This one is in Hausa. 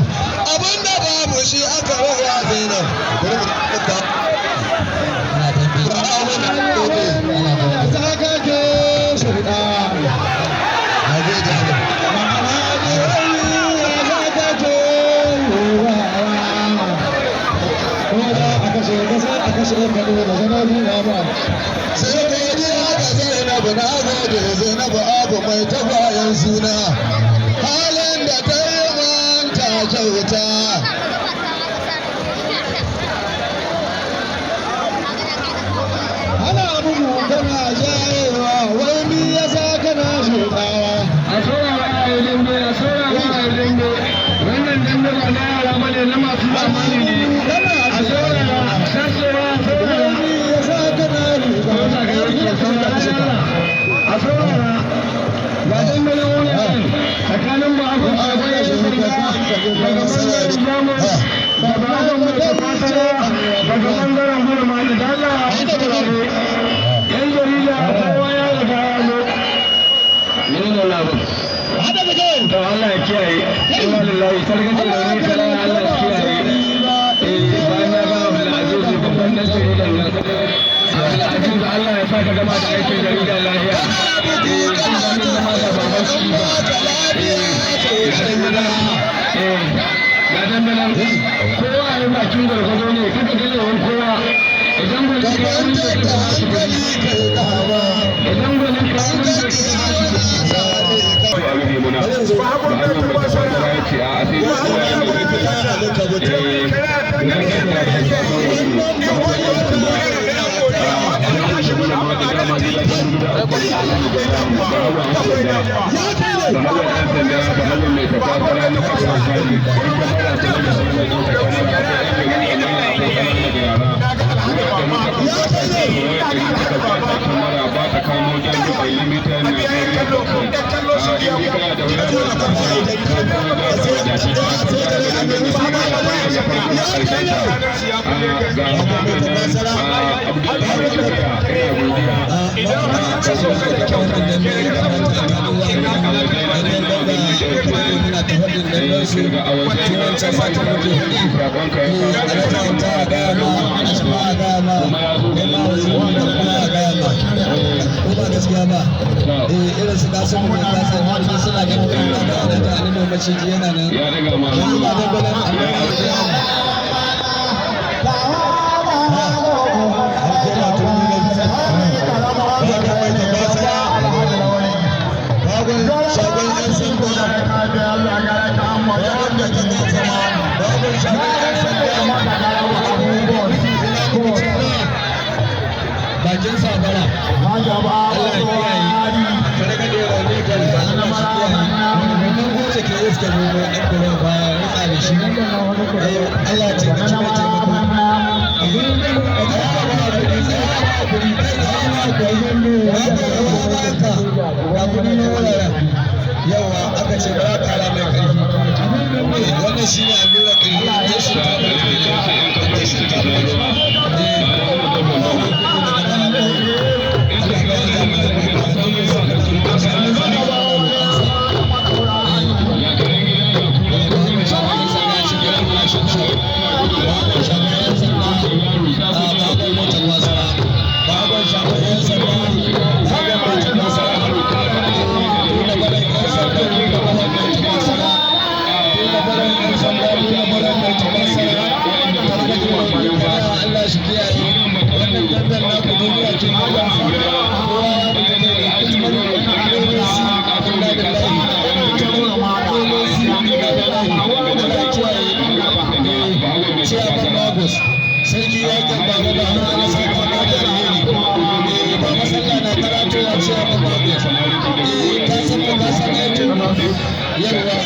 Zainab abinda babu shi aka raya Zainab sai godiya ga Zainab na gode Zainab abu mai tabayan suna halin da ta yi manta kyauta ana bugu kana jayewa wai mi ya sa kana shuɗawa a saurara a yi dambe a saurara a yi dambe wannan dambe ba na yara ba ne na masu zamani ne a saurara sassewa a saurara a saurara ga dambe na wani tsakanin ba abu a bayan shirga daga bangaren jamus da ba a mai tafasara daga bangaren gurma da dala a saurare yan jarida kowa ya riga ya zo ne labar to Allah ya kiyaye inna lillahi sarkace da ni kala Allah ya kiyaye bayan ya gama Abdulaziz babban dan jarida ne Abdulaziz Allah ya saka gaba da aikin jarida lafiya zama da baban shi ba ga dandanan kowa a yi bakin gwargwado ne kaka galewan kowa idan ba zai kai wani da ka shi kuɗi idan ba zai kai wani da ka shi irin su gasu mu da kasa wani suna ganin da ana ta animo maciji yana nan ya daga ma ba da balan bakin sabara Allah ya kiyaye kada ka dora ne kan Allah shi kiyaye mun goce ke iska ne ko dan gurin baya rutsa da shi Allah ya taimake yawa aka ce ba za ka kara mai ƙarfi wannan shi ne allura sarki yakin ba da ba ana saka ba da alheri ba masalla na karatu a cewa ba ka san ka san aikin yawa